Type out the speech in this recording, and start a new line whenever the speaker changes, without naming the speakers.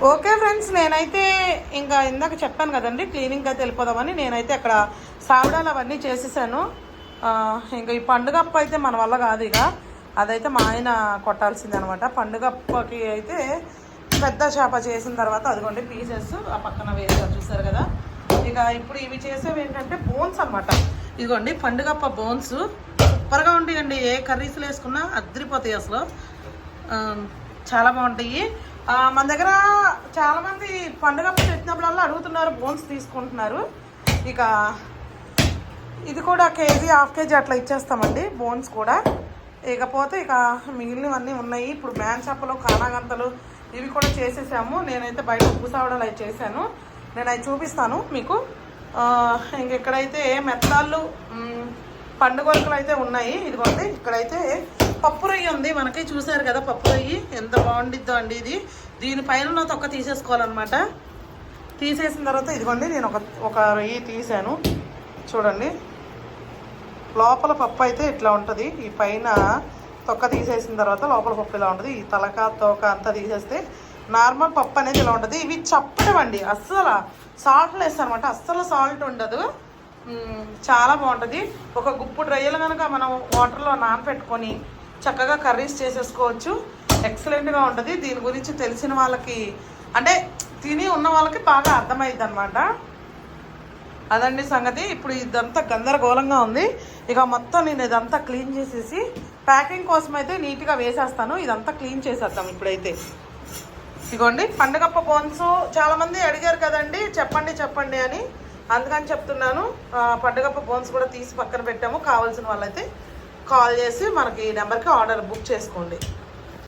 Okay friends, నేనైతే ఇంకా ఇందాక చెప్పాను కదండి క్లీనింగ్ అయితే వెళ్ళిపోదామని. నేనైతే అక్కడ సావిడాలు అవన్నీ చేసేసాను. ఇంకా ఈ పండుగ అప్ప అయితే మన వల్ల కాదు, ఇక అదైతే మా ఆయన కొట్టాల్సింది అనమాట. పండుగ అప్పకి అయితే పెద్ద చేప చేసిన తర్వాత అదిగోండి పీసెస్ ఆ పక్కన వేసారు, చూసారు కదా. ఇక ఇప్పుడు ఇవి చేసేవి ఏంటంటే బోన్స్ అనమాట. ఇదిగోండి పండుగప్ప బోన్స్ సూపర్గా ఉంటాయండి. ఏ కర్రీస్లు వేసుకున్నా అద్దరిపోతాయి అసలు, చాలా బాగుంటాయి. మన దగ్గర చాలామంది పండుగ పెట్టినప్పుడల్లా అడుగుతున్నారు, బోన్స్ తీసుకుంటున్నారు. ఇక ఇది కూడా కేజీ హాఫ్ కేజీ అట్లా ఇచ్చేస్తామండి బోన్స్ కూడా. ఇకపోతే ఇక మిగిలినవన్నీ ఉన్నాయి. ఇప్పుడు మ్యాన్ చేపలు కానాగంతలు ఇవి కూడా చేసేసాము. నేనైతే బయట పూసావడాలు అవి చేశాను, నేను అవి చూపిస్తాను మీకు. ఇంకెక్కడైతే మెత్తాళ్ళు పండుగలు అయితే ఉన్నాయి. ఇదిగోండి ఇక్కడైతే పప్పు రొయ్యి ఉంది మనకి, చూసారు కదా పప్పు రొయ్యి ఎంత బాగుండిద్దో అండి ఇది. దీనిపైన తొక్క తీసేసుకోవాలన్నమాట. తీసేసిన తర్వాత ఇదిగోండి నేను ఒక రొయ్యి తీసాను, చూడండి. లోపల పప్పు అయితే ఇట్లా ఉంటుంది. ఈ పైన తొక్క తీసేసిన తర్వాత లోపల పప్పు ఇలా ఉంటుంది. ఈ తలక తోక అంతా తీసేస్తే నార్మల్ పప్పు అనేది ఇలా ఉంటుంది. ఇవి చప్పటవండి, అస్సలు సాల్ట్ వేస్తాను అనమాట, అస్సలు సాల్ట్ ఉండదు, చాలా బాగుంటుంది. ఒక గుప్పుడు రొయ్యలు కనుక మనం వాటర్లో నానపెట్టుకొని చక్కగా కర్రీస్ చేసేసుకోవచ్చు, ఎక్సలెంట్గా ఉంటుంది. దీని గురించి తెలిసిన వాళ్ళకి అంటే తిని ఉన్న వాళ్ళకి బాగా అర్థమైద్ది అనమాట. అదండి సంగతి. ఇప్పుడు ఇదంతా గందరగోళంగా ఉంది. ఇక మొత్తం నేను ఇదంతా క్లీన్ చేసేసి ప్యాకింగ్ కోసం అయితే నీట్గా వేసేస్తాను. ఇదంతా క్లీన్ చేసేద్దాం ఇప్పుడైతే. ఇదిగోండి పండుగప్ప బోన్స్ చాలామంది అడిగారు కదండి, చెప్పండి అని, అందుకని చెప్తున్నాను. పండుగప్ప బోన్స్ కూడా తీసి పక్కన పెట్టాము. కావాల్సిన వాళ్ళైతే కాల్ చేసి మనకి ఈ నెంబర్కి ఆర్డర్ బుక్ చేసుకోండి.